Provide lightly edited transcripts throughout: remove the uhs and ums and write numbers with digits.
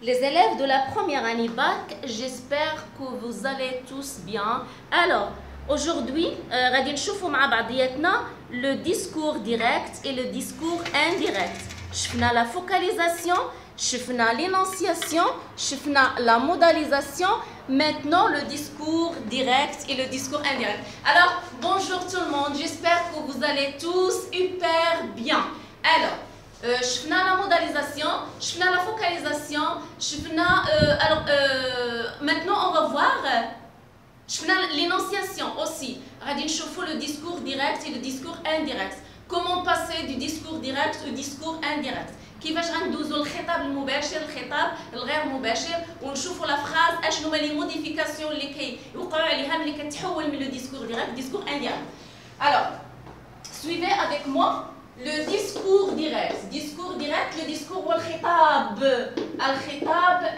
Les élèves de la première année bac, j'espère que vous allez tous bien. Alors, aujourd'hui, غادي نشوفوا مع بعضياتنا le discours direct et le discours indirect. شفنا la focalisation, شفنا l'énonciation, شفنا la modalisation. Maintenant, le discours direct et le discours indirect. Alors, bonjour tout le monde, j'espère que vous allez tous hyper bien. Alors, شفنا la modalisation, شفنا la focalisation, شفنا maintenant on va voir شفنا l'énonciation aussi. غادي نشوفوا le discours direct et le discours indirect. Comment passer du discours direct au discours indirect. كيفاش غندوزو الخطاب المباشر الخطاب الغير مباشر ونشوفوا لا فراز اشنو هما لي موديفيكاسيون اللي كيوقعوا عليها ملي كتحول من لو ديسكور ديريكت ديسكور انديريكت. Alors, suivez avec moi le discours direct. Discours direct, le discours هو الخطاب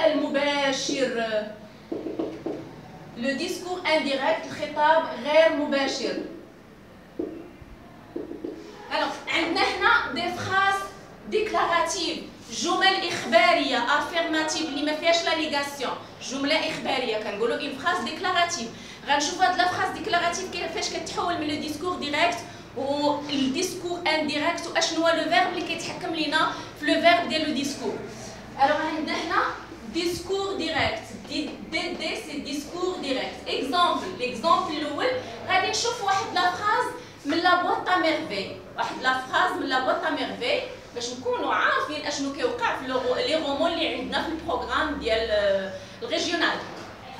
المباشر. Le discours indirect, الخطاب غير مباشر. Alors, عندنا هنا des phrases déclaratives، جمل إخبارية affirmative اللي ما فيهاش لا نيغاسيون، جملة إخبارية كنقولوا une phrase déclarative. غنشوفوا هاد لا phrase déclarative كيفاش كتحول من لو ديسكور ديريكت والديسكور انديريكت واشنو هو لو فيرب اللي كيتحكم لينا في لو فيرب ديال لو ديسكور. الوغ عندنا هنا ديسكور ديريكت دي سي ديسكور ديريكت. اكزامبل الاول غادي نشوف واحد لا فراز من لا بواط ا ميرفي، واحد لا فراز من لا بواط ا ميرفي باش نكونوا عارفين اشنو كيوقع في لي رومون اللي عندنا في البروغرام ديال الريجيونال.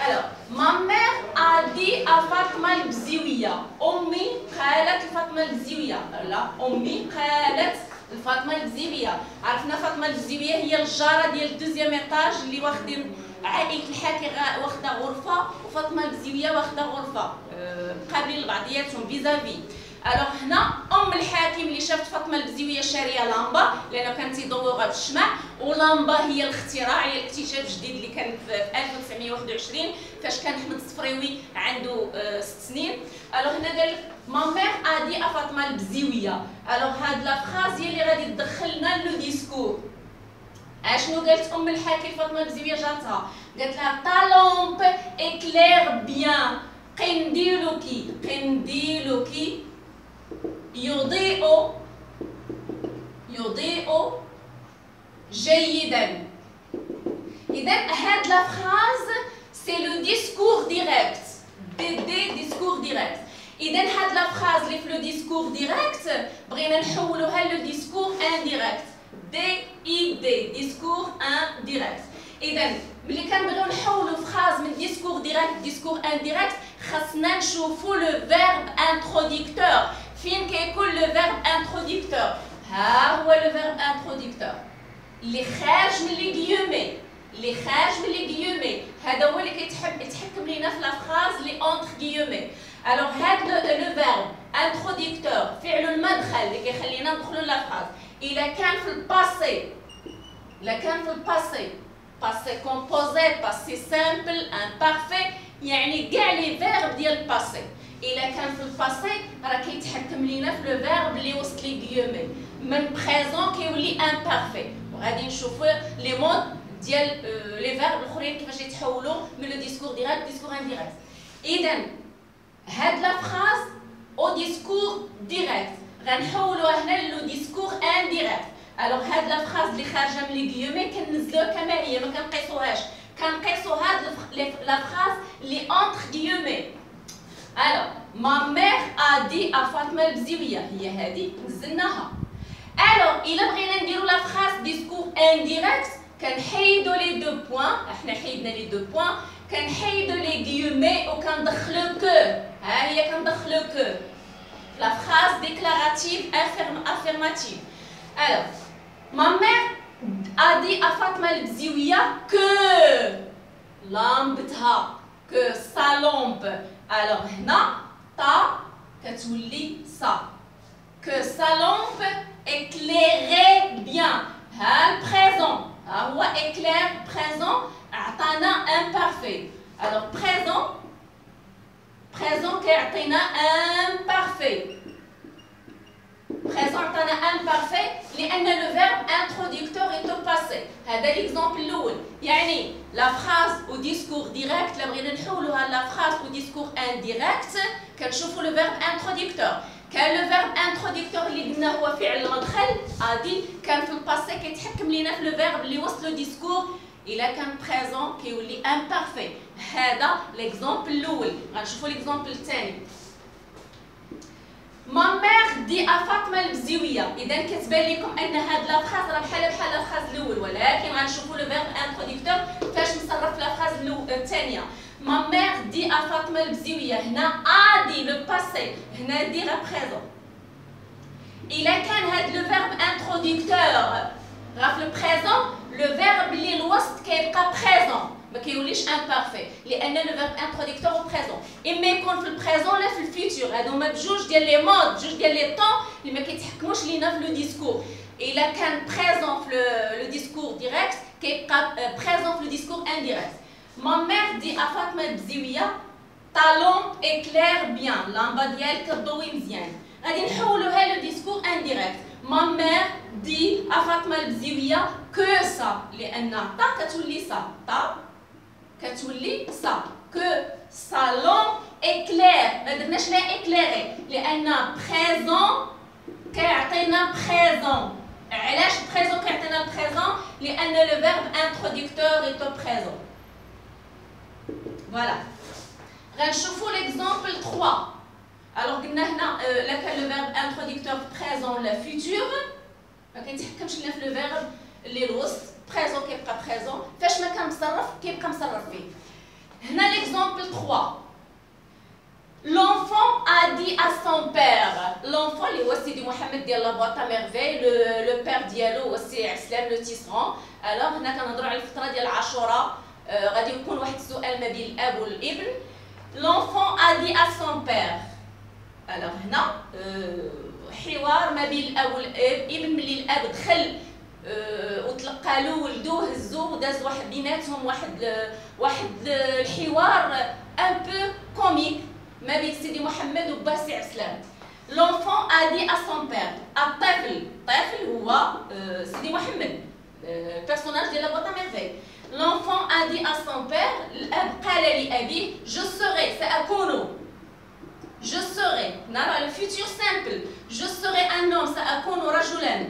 Alors, ma mère a dit à Fatma البزيوية، أمي قالت لفاطمة البزيوية، لا أمي قالت لفاطمة البزيوية. عرفنا فاطمة البزيوية هي الجارة ديال الدوزيام إيطاج اللي واخدين عائلة الحاكي واخدة غرفة وفاطمة البزيوية واخدة غرفة مقابلين لبعضياتهم فيزافي. الوغ هنا ام الحاكم اللي شافت فاطمه البزيويه شاريه لامبا لانه كانت تيدورها بالشمع، ولامبا هي الاختراع هي الاكتشاف الجديد اللي كان في 1921 فاش كان احمد الصفريوي عنده 6 سنين. الوغ هنا قال ما مير ادي ا فاطمه البزيويه. الوغ هاد لا فراز هي اللي غادي تدخلنا لو ديسكور. اشنو قالت ام الحاكم فاطمه البزيويه جاتها؟ قالت لها تا لامب اكلير بيان، قنديلوكي يضيء جيدا. إذا هاد لا فراز سي لو ديسكور ديريكت دي ديسكور ديريكت. إذا هاد لا فراز اللي في لو ديسكور ديريكت بغينا نحولوها لو ديسكور انديريكت دي ديسكور انديريكت. إذا ملي كنبغيو نحولو فراز من ديسكور ديريكت ديسكور انديريكت خاصنا نشوفو لو فيرب انتروديكتور. فين كيكون لو فيرب انتروديكتور؟ ها هو لو فيرب انتروديكتور اللي خارج من لي غيومي، هذا هو اللي يتحكم لينا في لا فراز لي اونتر غيومي. الوغ هاد لو فيرب انتروديكتور فعل المدخل اللي كيخلينا ندخلوا لا فراز الا كان في الباسي، باسي كومبوزي، باسي سامبل، امبارفي، يعني كاع لي فيرب ديال الباسي. إلا كان في الباسي راه كيتحكم لينا في لو فيرب اللي وسط لي غيومي، من بريزون كيولي امبارفي. وغادي نشوفوا لي مود ديال لي فيرب الاخرين كيفاش يتحولوا من لو ديسكور ديريكت ديسكور انديريكت. اذا هاد لا فراز او ديسكور ديريكت غنحولوها هنا لو ديسكور انديريكت. الوغ هاد لا فراز اللي خارجه من لي غيومي كننزلوها كما هي، ما كنقيسوهاش، كنقيسو هاد لا فراز لي اونتر غيومي. Alors, ma mère a dit à Fatma البزيوية، هي هذه نزلناها. Alors, إلا بغينا نديرو لا فراز ديسكور انديريكت كنحيدو لي دو بوين، احنا حيدنا لي دو بوين، كنحيدو لي غيومي وكندخلو كو، ها هي كندخلو كو. لا فراز ديكلاراتيف افيرماتيف. Alors, ma mère a dit à Fatma البزيوية que لامبتها، que sa lampe. Alors هنا تا كتولي سا، que sa lampe éclairait bien. ها البريزون ها هو éclaire présent عطانا imparfait. alors présent كيعطينا imparfait. présent عطانا imparfait لأن le verbe introducteur est au passé. هذا l'exemple الأول. يعني la phrase au discours direct لا بغينا نحولوها la phrase au discours indirect كنشوفوا le verbe introducteur. كان لو فيرب انتروديكتور اللي قلنا هو فعل المدخل عادي كان في الباسي كيتحكم لينا في لو فيرب اللي وسط لو ديسكور الا كان بريزون كيولي امبارفي. هذا ليكزامبل الاول. غنشوفوا ليكزامبل الثاني. ما ميغ دي ا فاطمه البزيويه. اذا كتبان لكم ان هاد لا فراز راه بحال الفراز الاول ولكن غنشوفوا لو فيرب انتروديكتور فاش مصرف لا فراز الثانيه. Ma mère dit à Fatma البزيوية. هنا a dit le passé. هنا دي راه présent. إلا كان هاد le verbe introducteur راه في البريزون le verbe اللي الوسط كيبقى présent ما كيوليش imparfait لأن le verbe introducteur au présent. إما يكون في البريزون ولا في الفيتور. هادوما بجوج ديال لي مود بجوج ديال لي طون اللي ما كيتحكموش لينا في لو ديسكور. إلا كان présent في le discours direct كيبقى présent في le discours indirect. Ma mère dit à Fatma البزيوية ta lampe éclaire bien. اللمبة ديالك كتضوي مزيان. غادي نحولوها لو ديسكور انديريكت. Ma mère dit à Fatma البزيوية que ça لأن تا كتولي ça. تا كتولي ça. Que sa lampe éclaire. ما درناش لا éclairer لأن présent كيعطينا présent. علاش présent كيعطينا présent؟ لأن le verbe introducteur est au présent. Voilà. غنشوفوا l'exemple 3. Alors قلنا هنا لا كان le verbe introducteur présent ولا futur ما كيتحكمش لنا في le verbe اللي الوسط présent كيبقى présent فاش ما كان مصرف كيبقى مصرف فيه. هنا l'exemple 3. L'enfant a dit à son père. L'enfant اللي هو سيدي محمد ديال لا بواط ميرفي لو بير ديالو هو السي عسلان لو تيسرون. alors هنا كنهضروا على الفترة ديال عاشوراء. غادي يكون واحد السؤال ما بين الاب والابن. L'enfant a dit à son père. alors هنا حوار ما بين الاب والابن ملي الاب دخل وتلقى له ولدو هزو وداز واحد بيناتهم واحد الحوار ان بو كوميك ما بين سيدي محمد وبا سي عسلان. L'enfant a dit à son père. الطفل هو سيدي محمد البيرسوناج ديال لا بواط ميرفي. L'enfant a dit à son père, الأب قال لأبيه je serai سأكون je serai نرى le futur simple je serai un homme سأكون رجلا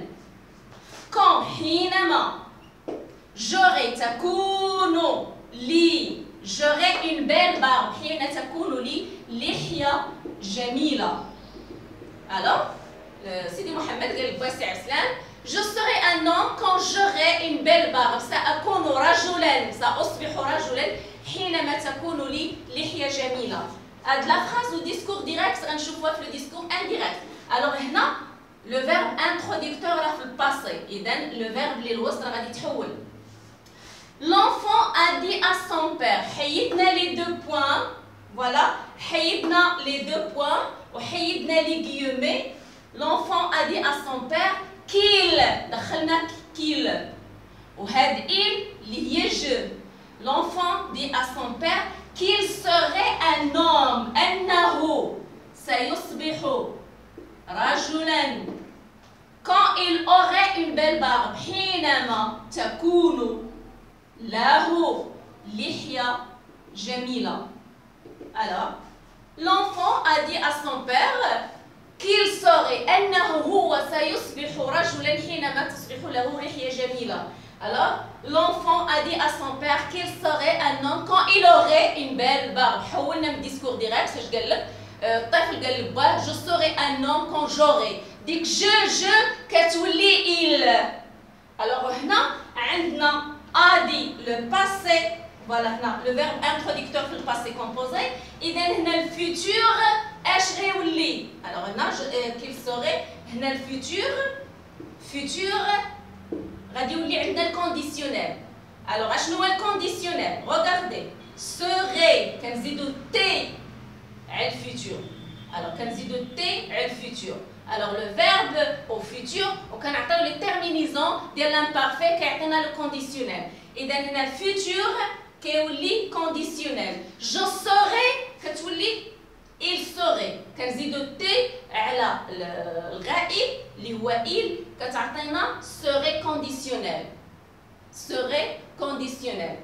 quand حينما j'aurai تكون لي j'aurai une belle barbe حين تكون لي لحية جميلة. alors سيدي محمد قال لبا سي عسلان Je serai un homme quand j'aurai une belle barbe. سأكون رجلا سأصبح رجلا حينما تكون لي لحية جميلة. هاد لا phrase au discours direct غنشوفوها في le discours indirect. alors هنا le verbe introducteur راه في الباسي إذا le verbe اللي الوسط راه غادي يتحول. L'enfant a dit à son père. حيدنا les deux points. voilà حيدنا les deux points وحيدنا les guillemets. L'enfant a dit à son père qu'il دخلنا qu'il وهاد il اللي هي je. L'enfant dit à son père qu'il serait un homme أنه سيصبح رجلا quand il aurait une belle barbe حينما تكون له لحية جميلة. alors l'enfant a dit à son père qu'il serait أنه هو سيصبح رجلا حينما تصبح له لحية جميلة. alors l'enfant a dit à son père qu'il serait un homme quand il aurait une belle barbe. حولنا من discours direct فاش قال لك الطفل قال لباه je serai un homme quand j'aurai. ديك je كتولي il. alors هنا عندنا a dit le passé. voilà هنا le verbe introducteur في le passé composé. إذا هنا le futur اش غيولي. alors هنا qu'il serait هنا le futur غادي يولي عندنا الكونديسيونيل. alors اشنو هو الكونديسيونيل؟ regardez serait كنزيدو تي على الفيتور. alors كنزيدو تي على الفيتور. alors le verbe au futur وكنعطيو لي تيرمينيزون ديال l'imparfait كيعطينا لو كونديسيونيل. اذا هنا الفيتور كيولي كونديسيونيل. je serai كتولي il serait كنزيدو تي على الغائب اللي هو il كتعطينا serait conditionnel. Serait conditionnel.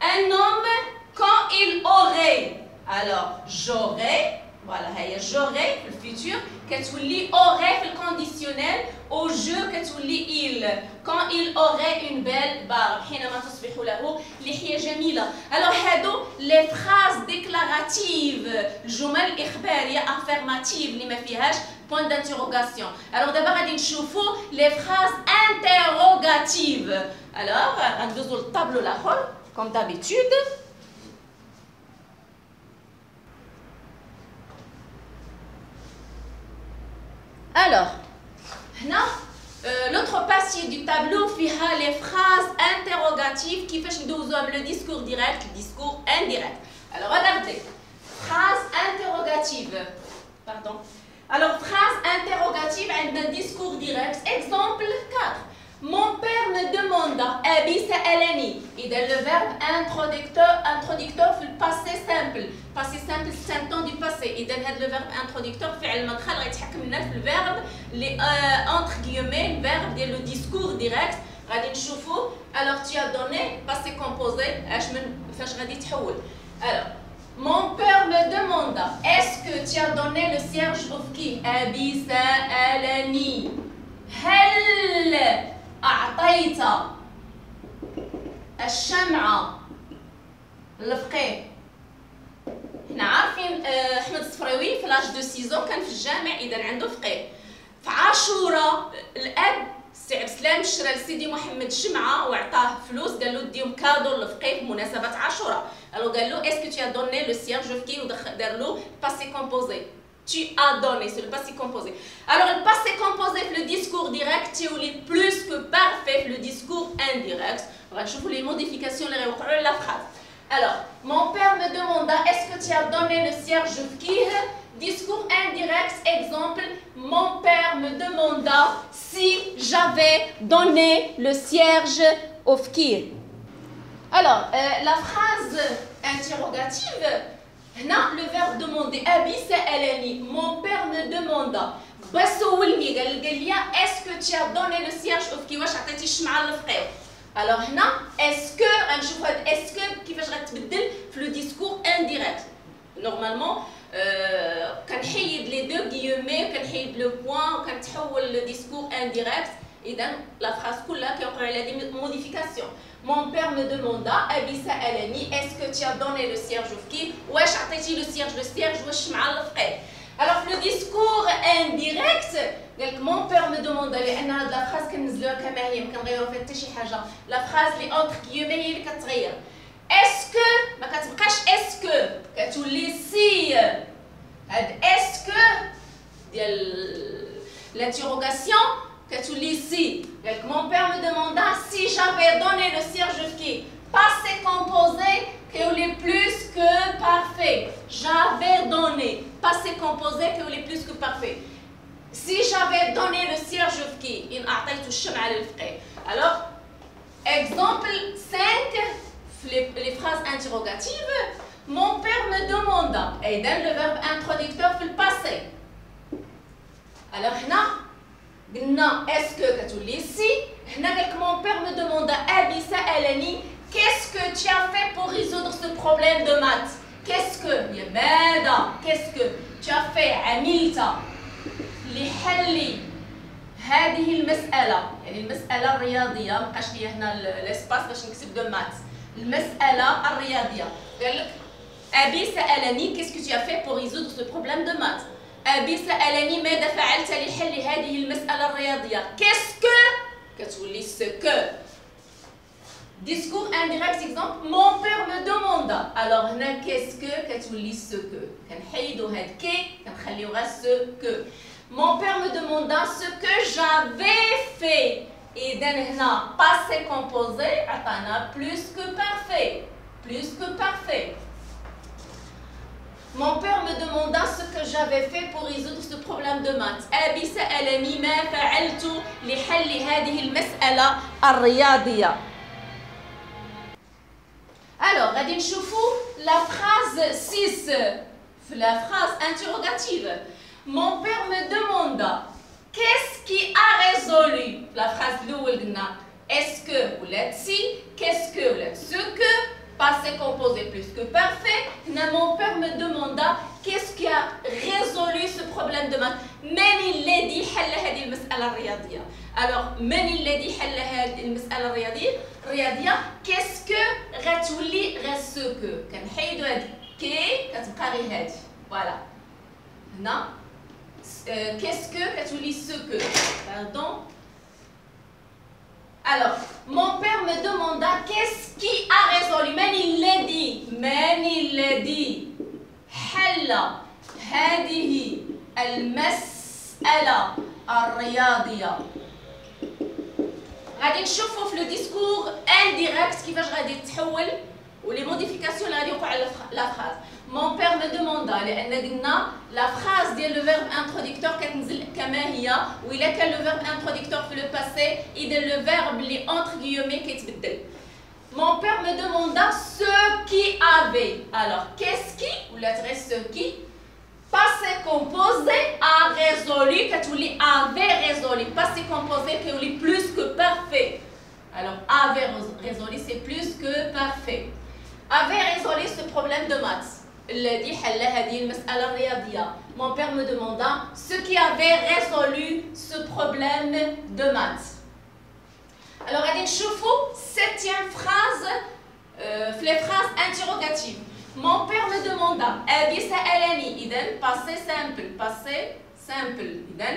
Un homme quand il aurait, alors j'aurais, voilà, j'aurais le futur كتولي aurait في الكونديسيونيل au jeu كتولي il quand il aurait une belle barbe حينما تصبح له لحية جميلة. alors هادو les phrases déclaratives الجمل الإخبارية affirmative اللي ما فيهاش point d'interrogation. alors دابا غادي نشوفوا les phrases interrogatives. alors غندوزو للطابلو الآخر comme d'habitude. Alors, l'autre partie du tableau فيها les phrases interrogatives كيفاش ندوزوهم le discours direct, le discours indirect. Alors, regardez. Phrase interrogative. Pardon. Alors, phrase interrogative عندنا discours direct. Exemple 4. Mon père me demanda, أبي سألني. إذا le verbe introducteur في le passé simple. Passé simple c'est un temps du passé. إذا هذا le verbe introducteur فعل المدخل غيتحكم لنا في الverbe اللي entre guillemets le verbe ديال le discours direct. غادي نشوفوا. Alors tu as donné passé composé فاش غادي تحول. Alors mon père me demanda, est-ce que tu as donné le cierge of qui? أبي سألني. هل أعطيت الشمعة للفقيه؟ حنا عارفين أحمد الصفراوي في لاج دو 6 كان في الجامع إذا عنده فقيه. في عاشوراء الأب السي عبد السلام شرى لسيدي محمد شمعة وعطاه فلوس قال له ديهم كادو للفقيه بمناسبة عاشوراء. alors قال له est-ce que tu as donné le cierge of qui ودار له passé composé. Tu as donné, c'est le passé composé. Alors, le passé composé, le discours direct, c'est plus que parfait, le discours indirect. On va voir les modifications de la phrase. Alors, mon père me demanda, est-ce que tu as donné le cierge of qui? Discours indirect, exemple, mon père me demanda si j'avais donné le cierge of qui. Alors, la phrase interrogative, le verbe demander أبي سألني. mon père me demanda بسولني قال لي est-ce que tu as donné le cierge of qui واش عطيتي الشمعة للفقيه. alors هنا est-ce que غنشوف هاد est-ce que كيفاش غتبدل في le discours indirect. normalement كنحيد les deux guillemets كنحيد le point وكنتحول le discours indirect. إذا la phrase كلها كيوقع عليها دي modification. mon père me demanda أبي سألني est-ce que tu as donné le cierge of qui واش عطيتي le cierge واش الشمعة للفقيه. alors le discours indirect قالك mon père me demanda لأن هاد la phrase كنزلوها كما هي ما كنغيرو فيها حتى شي حاجة. la phrase اللي entre guillemets هي اللي كتغير. est-ce que ما كتبقاش est-ce que كتولي si. هاد est-ce que ديال l'interrogation كتولي si. donc mon père me demanda si j'avais donné le cierge of qui. passé composé كيولي plus que parfait. j'avais donné. passé composé كيولي plus que parfait. si j'avais donné le cierge of qui. إن أعطيت الشمعة للفقيه. alors exemple 5 les phrases interrogatives. mon père me demanda. إذا le verbe introducteur في le passé. alors هنا قلنا est-ce que كتولي si. هنا قالك mon père me demanda أبي سألني qu'est-ce que tu as fait pour résoudre ce problème de maths. qu'est-ce que يا ماذا qu'est-ce que tu as fait عملت لحل هذه المسألة. يعني المسألة الرياضية مابقاش ليا هنا الاسباس باش نكتب دو مات. المسألة الرياضية قالك أبي سألني qu'est-ce que tu as fait pour résoudre ce problème de maths. أبي سألني ماذا فعلت لحل هذه المسألة الرياضية. qu'est-ce que كتولي ce que. discours indirect exemple mon père me demanda. alors هنا qu'est-ce que كتولي ce que. كنحيدو هاد كي كنخليو غير ce que. mon père me demanda ce que j'avais fait. إذا هنا passé composé عطانا plus que parfait. plus que parfait. mon père me demanda ce que j'avais fait pour résoudre ce problème de maths. أبي سألني ما فعلت لحل هذه المسألة الرياضية. alors غادي نشوفوا la phrase 6 la phrase interrogative. Mon père me demanda qu'est-ce qui a résolu la phrase est-ce que ou si, qu'est-ce que ou ce que, passé composé plus que parfait. Mon père me demanda qu'est-ce qui a résolu ce problème de maths. من الذي حل هذه المسألة الرياضية. Alors من الذي حل هذه المسألة الرياضية qu'est-ce que غتولي غير ce que كنحيدو هاد كي كتبقى غير هادي. Voilà. هنا qu'est-ce que كتولي ce que. Pardon. Alors, mon père me demanda qu'est-ce qui a résolu. من الذي حل هذه المسألة الرياضية. غادي نشوفوا في لو ديسكور انديريكت كيفاش غادي تتحول ولي موديفيكاسيون اللي غادي يوقعوا على لا فراز. مون بير مو دوموندا لان قلنا لا فراز ديال لو فيرب انتروديكتور كتنزل كما هي والا كان لو فيرب انتروديكتور في لو باسي اذا لو فيرب اللي انتر غيومي كيتبدل. Mon père me demanda ce qui avait. Alors, qu'est-ce qui ou la ce qui passé composé a résolu كتولي avait résolu. Passé composé كيولي plus que parfait. Alors, avait résolu c'est plus que parfait. Avait résolu ce problème de maths. الذي حل هذه المسألة الرياضية. Mon père me demanda ce qui avait résolu ce problème de maths. Alors, غادي نشوفوا septième phrase في les phrases interrogatives. Mon père me demanda. أبي سألني. إذا passé simple. إذا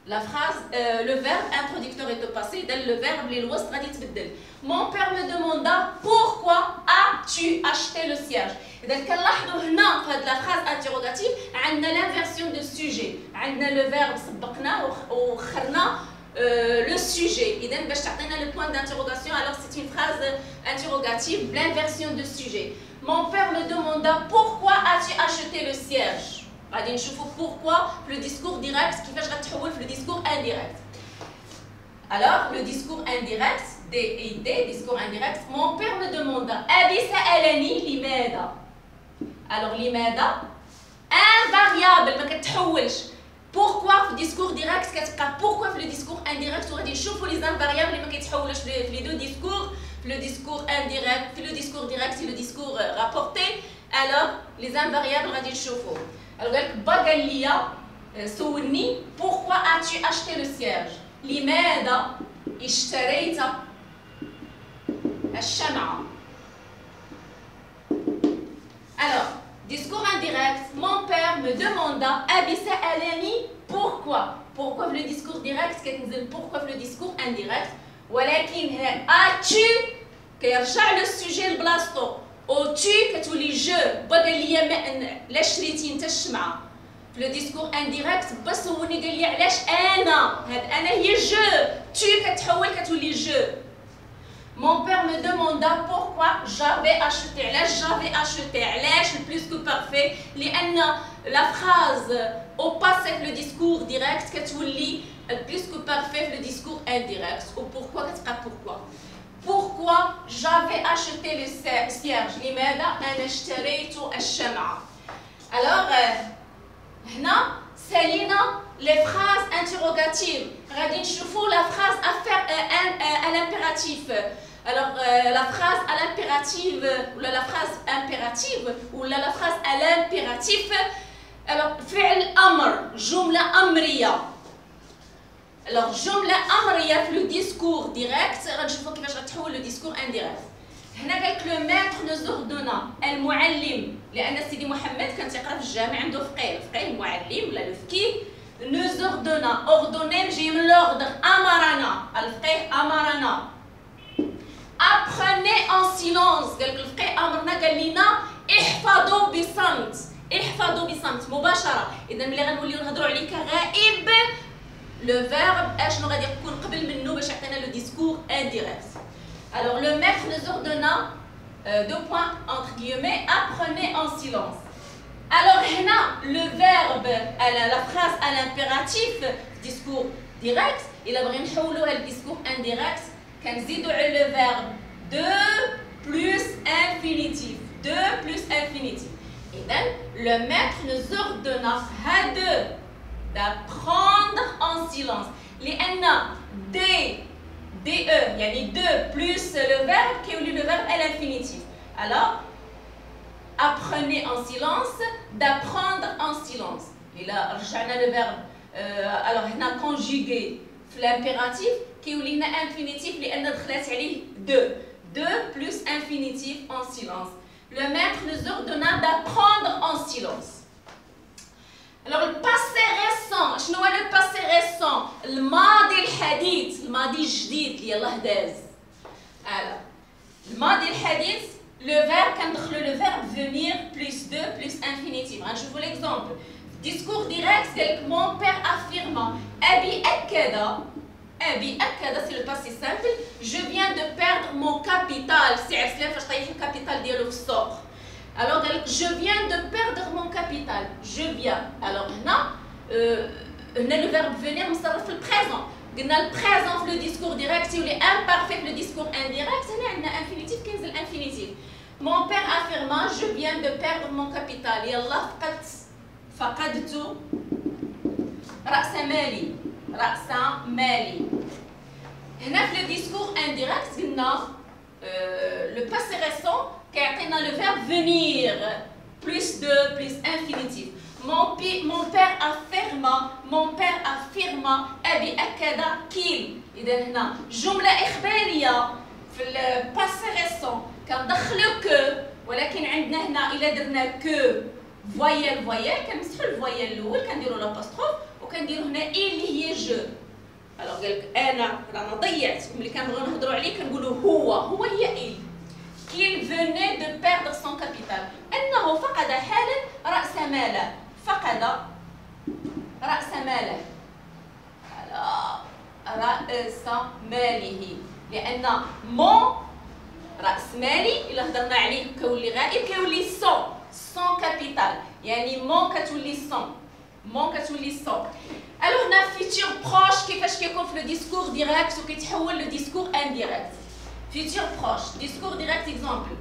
la phrase le verbe introducteur est au passé. إذا le verbe اللي الوسط غادي يتبدل. Mon père me demanda pourquoi as-tu acheté le cierge. إذا كنلاحظوا هنا في هذه la phrase interrogative عندنا l'inversion de sujet. عندنا le verbe سبقنا وخرنا le sujet. إذا باش تعطينا le point d'interrogation alors c'est une phrase interrogative l'inversion de sujet. Mon père me demanda pourquoi as-tu acheté le cierge. غادي نشوفوا pourquoi في le discours direct كيفاش غتحول في le discours indirect. Alors le discours indirect discours indirect. Mon père me demanda أبي سألني لماذا. Alors لماذا invariable ما كتحولش. Pourquoi في discours direct كتبقى pourquoi في le discours indirect وغادي نشوفوا les invariables اللي ما كيتحولوش في les deux discours. في le discours indirect في le discours direct في le discours rapporté. Alors les invariables غادي نشوفوا. Alors قالك با قال لي سولني pourquoi as-tu acheté le cierge. لماذا اشتريت الشمعة. Alors discours indirect. Mon père me demanda أبي سألني pourquoi. Pourquoi في le discours direct كتنزل pourquoi في le discours indirect. ولكن as-tu كيرجع لو سوجي لبلاصتو. او tu كتولي جو. با قال لي لا شريتي انت الشمعة. في لو ديسكور انديريكت با سولني قال لي علاش انا. هاد انا هي جو. tu كتحول كتولي جو. Mon père me demanda pourquoi j'avais acheté. علاش j'avais acheté. علاش le plus que parfait لان la phrase au passé في le discours direct كتولي plus que parfait في le discours indirect. ou pourquoi كتبقى pourquoi. Pourquoi j'avais acheté le cierge. لماذا أنا اشتريت الشمعة. Alors هنا سالينا les phrases interrogatives. غادي نشوفوا la phrase à l'impératif. Alors la phrase à l'impérative ou la phrase impérative ou la phrase à l'impératif. Alors فعل أمر جملة أمرية. Alors جملة أمرية في le discours direct غنشوفوا كيفاش غتحول le discours indirect. هنا قالك لو ماتر نو زوردونا. المعلم لأن سيدي محمد كان تيقرا في الجامع عنده فقيه. الفقيه معلم ولا لو فقيه. نو زوردونا أوردوني مجي من لوردر. أمرنا. الفقيه أمرنا. Apprenez en silence. قالك الفقيه أمرنا قال لنا احفظوا بصمت. احفظوا بصمت مباشرة. إذا ملي غنوليو نهضروا عليك غائب le verbe اشنو غادي يكون قبل منه باش يعطينا لو ديسكور indirect. Alors le maître nous ordonna deux points entre guillemets apprenez en silence. Alors هنا le verbe la phrase à l'impératif discours direct إلا بغينا نحولوها لديسكور indirect كنزيدو على le verbe de plus infinitif. De plus infinitif. Et le maître nous ordonna d'apprendre en silence. لأن DE يعني 2 plus le verbe qui est le verbe à l'infinitif. Alors, apprenez en silence, d'apprendre en silence. Et là, رجعنا le verbe. Alors, هنا conjugué في l'impératif qui est لنا infinitif لأن دخلت عليه 2 plus infinitif en silence. Le maître nous ordonna d'apprendre en silence. Alors, le passé récent, شنو هو le passé récent؟ الماضي الحديث، الماضي الجديد اللي يلاه داز. Alors, الماضي الحديث، le verbe كندخلو le verbe venir plus 2 plus infinitif. غنشوفوا l'exemple. Discours direct, c'est mon père affirma. أبي أكد, c'est le passé simple. Je viens de perdre mon capital. سعر سلام فاش طيح الكابيتال ديالو في السوق. Alors, je viens de perdre mon capital. Je viens. Alors, le verbe venir مصرف في البريزون. قلنا البريزون في le discours direct يولي imparfait في le discours indirect. هنا عندنا infinitif كينزل infinitif. Mon père affirma, je viens de perdre mon capital. يلا فقدت رأس مالي. هنا في le discours indirect قلنا le passé récent كيعطينا le verbe venir plus 2 plus infinitif. Mon père affirma أبي أكد qu'il. إذا هنا جملة إخبارية في le passé récent كندخلو que ولكن عندنا هنا إلا درنا que voyelle كنمسحو الفويال الأول كنديرو لاباستروف وكنديرو هنا إي اللي هي جو. alors قالك أنا رانا ضيعت ملي كنبغيو نهضرو عليه كنقولو هو هي إي. qu'il venait de perdre son capital. أنه فقد حالا رأس ماله. فقد رأس ماله. رأس ماله. لأن رأس مالي إلا هضرنا عليه كيولي غائب كيولي son capital. يعني كتولي son. Alors هنا futur proche كيفاش كيكون في le discours direct وكيتحول le discours indirect. Futur proche, discours direct exemple.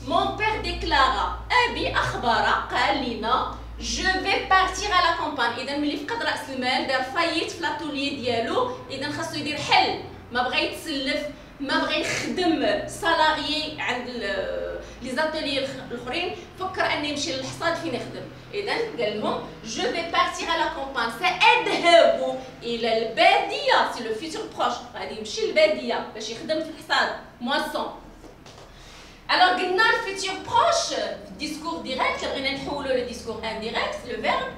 Mon père déclara, أبي أخبر قال لنا je vais partir à la campagne. إذا ملي فقد رأس المال دار فايت في لاتولي ديالو، إذا خاصو يدير حل، ما بغى يتسلف، ما بغى يخدم سالاريي عند لي زاتولي الاخرين، فكر انه يمشي للحصاد فين يخدم. اذا قال لهم جو في بارتيغ على كومبان، ساذهب الى الباديه، سي لو فيتور بروش، غادي يمشي للباديه باش يخدم في الحصاد مواسون. Alors قلنا الفيتور بروش في الديسكور ديريكت، بغينا نحولو للديسكور انديريكت، لو فيرب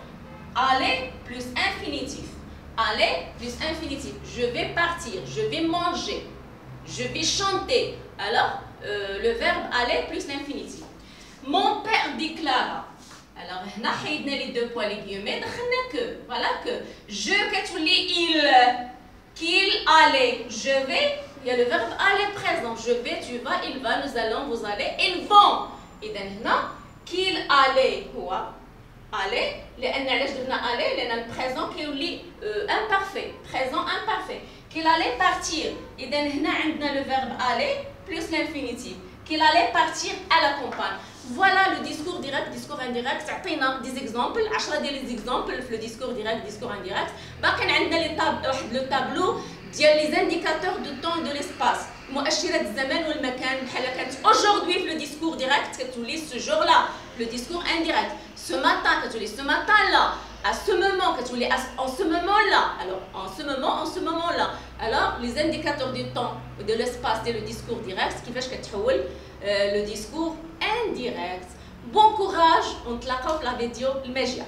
aller plus infinitif. Aller plus infinitif. Je vais partir, je vais manger, je vais chanter. Alors, le verbe aller plus l'infinitif. Mon père déclara. Alors, on a les deux points les guillemets. Que. Voilà que. Je كتولي il. Qu'il allait. Je vais. Il y a le verbe aller présent. Je vais, tu vas, il va, nous allons, vous allez, ils vont. إذا هنا qu'il allait هو aller. لأن علاش درنا aller؟ لأن البريزون كيولي imparfait. Présent imparfait. Qu'il allait partir. إذا هنا عندنا le verbe aller plus l'infinitif. Qu'il allait partir à la campagne. Voilà le discours direct, discours indirect. تعطينا des exemples. 10 ديال les exemples في le discours direct, discours indirect. باقي عندنا واحد لو تابلو ديال les indicateurs de temps et de l'espace. مؤشرات الزمان والمكان بحال كانت aujourd'hui في le discours direct كتولي ce jour là. Le discours indirect. Ce matin كتولي ce matin là. À ce moment, en ce moment-là. Alors, en ce moment-là. Alors, les indicateurs du temps ou de l'espace et le discours direct, ce qui fait que le discours indirect. Bon courage, on te la la vidéo, le média.